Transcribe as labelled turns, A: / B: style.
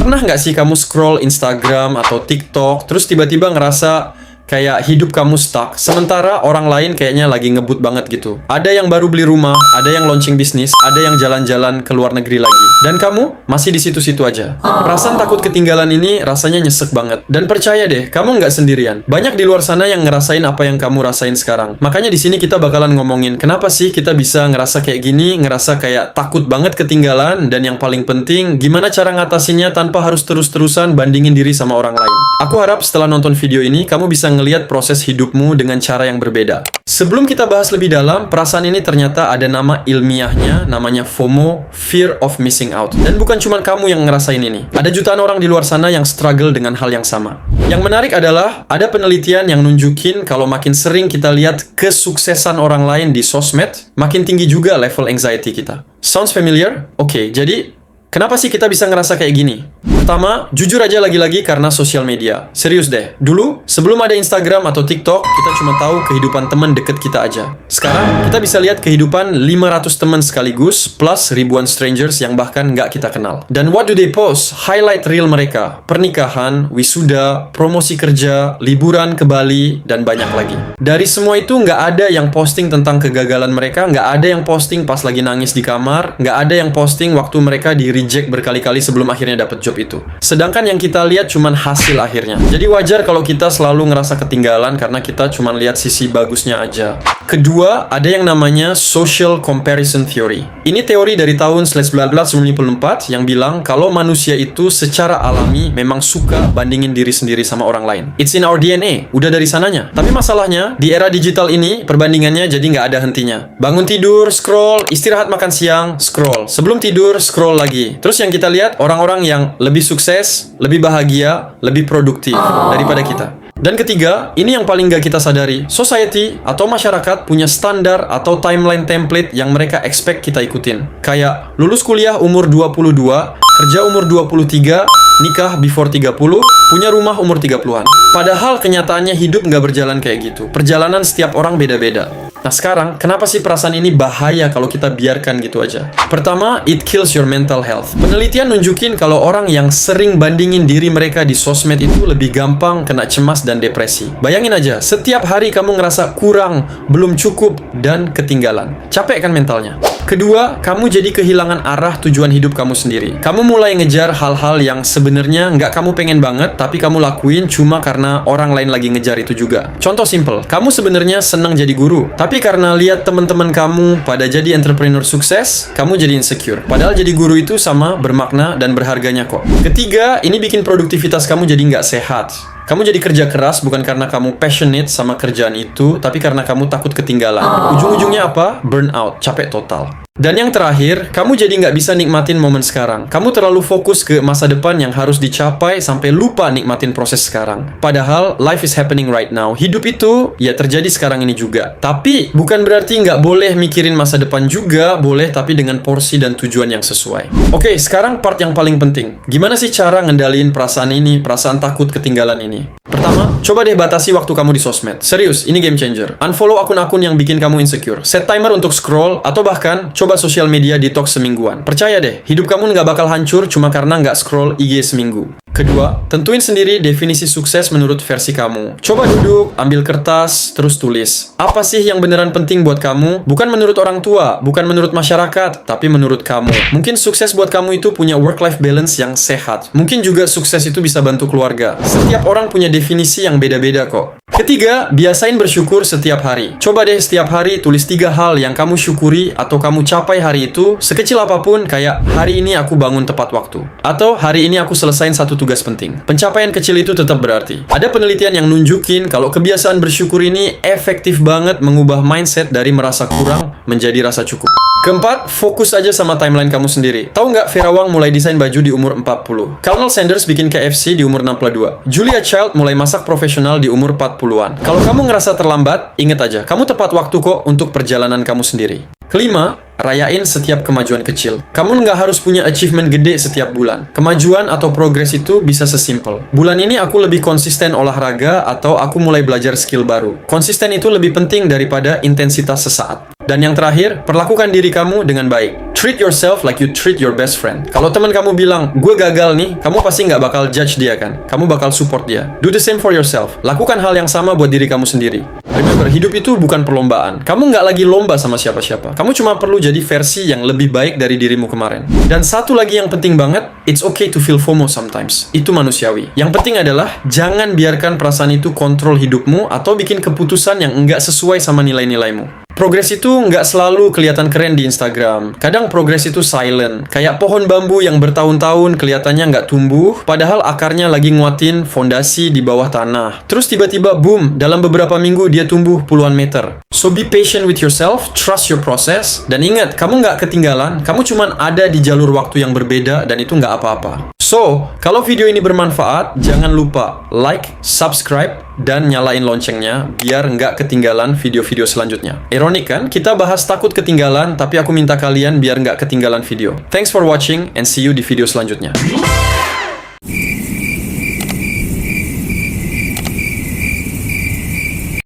A: Pernah nggak sih kamu scroll Instagram atau TikTok, terus tiba-tiba ngerasa kayak hidup kamu stuck, sementara orang lain kayaknya lagi ngebut banget gitu. Ada yang baru beli rumah, ada yang launching bisnis, ada yang jalan-jalan ke luar negeri lagi. Dan kamu masih di situ-situ aja. Perasaan takut ketinggalan ini rasanya nyesek banget. Dan percaya deh, kamu nggak sendirian. Banyak di luar sana yang ngerasain apa yang kamu rasain sekarang. Makanya di sini kita bakalan ngomongin kenapa sih kita bisa ngerasa kayak gini, ngerasa kayak takut banget ketinggalan, dan yang paling penting, gimana cara ngatasinnya tanpa harus terus-terusan bandingin diri sama orang lain. Aku harap setelah nonton video ini, kamu bisa ngelihat proses hidupmu dengan cara yang berbeda. Sebelum kita bahas lebih dalam, perasaan ini ternyata ada nama ilmiahnya, namanya FOMO, Fear of Missing Out. Dan bukan cuma kamu yang ngerasain ini. Ada jutaan orang di luar sana yang struggle dengan hal yang sama. Yang menarik adalah, ada penelitian yang nunjukin kalau makin sering kita lihat kesuksesan orang lain di sosmed, makin tinggi juga level anxiety kita. Sounds familiar? Oke, jadi kenapa sih kita bisa ngerasa kayak gini? Pertama, jujur aja lagi-lagi karena sosial media. Serius deh, dulu sebelum ada Instagram atau TikTok, kita cuma tahu kehidupan teman deket kita aja. Sekarang, kita bisa lihat kehidupan 500 teman sekaligus, plus ribuan strangers yang bahkan nggak kita kenal. Dan what do they post? Highlight reel mereka. Pernikahan, wisuda, promosi kerja, liburan ke Bali, dan banyak lagi. Dari semua itu nggak ada yang posting tentang kegagalan mereka, nggak ada yang posting pas lagi nangis di kamar, nggak ada yang posting waktu mereka di-reject berkali-kali sebelum akhirnya dapet job itu. Sedangkan yang kita lihat cuman hasil akhirnya. Jadi wajar kalau kita selalu ngerasa ketinggalan karena kita cuman lihat sisi bagusnya aja. Kedua, ada yang namanya Social Comparison Theory. Ini teori dari tahun 1994 yang bilang kalau manusia itu secara alami memang suka bandingin diri sendiri sama orang lain. It's in our DNA, udah dari sananya. Tapi masalahnya, di era digital ini, perbandingannya jadi nggak ada hentinya. Bangun tidur, scroll, istirahat makan siang, scroll. Sebelum tidur, scroll lagi. Terus yang kita lihat, orang-orang yang lebih sukses, lebih bahagia, lebih produktif daripada kita. Dan ketiga, ini yang paling gak kita sadari. Society atau masyarakat punya standar atau timeline template yang mereka expect kita ikutin. Kayak lulus kuliah umur 22, kerja umur 23, nikah before 30, punya rumah umur 30-an. Padahal kenyataannya hidup gak berjalan kayak gitu. Perjalanan setiap orang beda-beda. Nah sekarang, kenapa sih perasaan ini bahaya kalau kita biarkan gitu aja? Pertama, it kills your mental health. Penelitian nunjukin kalau orang yang sering bandingin diri mereka di sosmed itu lebih gampang kena cemas dan depresi. Bayangin aja, setiap hari kamu ngerasa kurang, belum cukup, dan ketinggalan. Capek kan mentalnya? Kedua, kamu jadi kehilangan arah tujuan hidup kamu sendiri. Kamu mulai ngejar hal-hal yang sebenarnya nggak kamu pengen banget, tapi kamu lakuin cuma karena orang lain lagi ngejar itu juga. Contoh simple, kamu sebenarnya senang jadi guru, tapi karena lihat teman-teman kamu pada jadi entrepreneur sukses, kamu jadi insecure. Padahal jadi guru itu sama bermakna dan berharganya kok. Ketiga, ini bikin produktivitas kamu jadi nggak sehat. Kamu jadi kerja keras bukan karena kamu passionate sama kerjaan itu, tapi karena kamu takut ketinggalan. Ujung-ujungnya apa? Burnout, capek total. Dan yang terakhir, kamu jadi nggak bisa nikmatin momen sekarang. Kamu terlalu fokus ke masa depan yang harus dicapai sampai lupa nikmatin proses sekarang. Padahal, life is happening right now. Hidup itu, ya terjadi sekarang ini juga. Tapi, bukan berarti nggak boleh mikirin masa depan juga, boleh tapi dengan porsi dan tujuan yang sesuai. Oke, sekarang part yang paling penting. Gimana sih cara ngendaliin perasaan ini, perasaan takut ketinggalan ini? Pertama, coba deh batasi waktu kamu di sosmed. Serius, ini game changer. Unfollow akun-akun yang bikin kamu insecure. Set timer untuk scroll, atau bahkan coba sosial media detox semingguan. Percaya deh, hidup kamu nggak bakal hancur cuma karena nggak scroll IG seminggu. Kedua, tentuin sendiri definisi sukses menurut versi kamu. Coba duduk, ambil kertas, terus tulis. Apa sih yang beneran penting buat kamu? Bukan menurut orang tua, bukan menurut masyarakat, tapi menurut kamu. Mungkin sukses buat kamu itu punya work-life balance yang sehat. Mungkin juga sukses itu bisa bantu keluarga. Setiap orang punya definisi yang beda-beda kok. Ketiga, biasain bersyukur setiap hari. Coba deh setiap hari tulis 3 hal yang kamu syukuri atau kamu capai hari itu, sekecil apapun, kayak hari ini aku bangun tepat waktu. Atau hari ini aku selesain satu tugas penting. Pencapaian kecil itu tetap berarti. Ada penelitian yang nunjukin kalau kebiasaan bersyukur ini efektif banget mengubah mindset dari merasa kurang menjadi rasa cukup. Keempat, fokus aja sama timeline kamu sendiri. Tahu nggak Vera Wang mulai desain baju di umur 40? Colonel Sanders bikin KFC di umur 62. Julia Child mulai masak profesional di umur 40-an. Kalau kamu ngerasa terlambat, inget aja, kamu tepat waktu kok untuk perjalanan kamu sendiri. Kelima, rayain setiap kemajuan kecil. Kamu nggak harus punya achievement gede setiap bulan. Kemajuan atau progres itu bisa sesimpel. Bulan ini aku lebih konsisten olahraga atau aku mulai belajar skill baru. Konsisten itu lebih penting daripada intensitas sesaat. Dan yang terakhir, perlakukan diri kamu dengan baik. Treat yourself like you treat your best friend. Kalau teman kamu bilang, gue gagal nih, kamu pasti nggak bakal judge dia kan? Kamu bakal support dia. Do the same for yourself. Lakukan hal yang sama buat diri kamu sendiri. Remember, hidup itu bukan perlombaan. Kamu nggak lagi lomba sama siapa-siapa. Kamu cuma perlu jadi versi yang lebih baik dari dirimu kemarin. Dan satu lagi yang penting banget, it's okay to feel FOMO sometimes. Itu manusiawi. Yang penting adalah, jangan biarkan perasaan itu kontrol hidupmu atau bikin keputusan yang nggak sesuai sama nilai-nilaimu. Progres itu nggak selalu kelihatan keren di Instagram. Kadang progres itu silent. Kayak pohon bambu yang bertahun-tahun kelihatannya nggak tumbuh, padahal akarnya lagi nguatin fondasi di bawah tanah. Terus tiba-tiba boom, dalam beberapa minggu dia tumbuh puluhan meter. So be patient with yourself, trust your process, dan ingat, kamu nggak ketinggalan, kamu cuman ada di jalur waktu yang berbeda dan itu nggak apa-apa. So, kalau video ini bermanfaat, jangan lupa like, subscribe, dan nyalain loncengnya biar nggak ketinggalan video-video selanjutnya. Ironik kan? Kita bahas takut ketinggalan, tapi aku minta kalian biar nggak ketinggalan video. Thanks for watching and see you di video selanjutnya.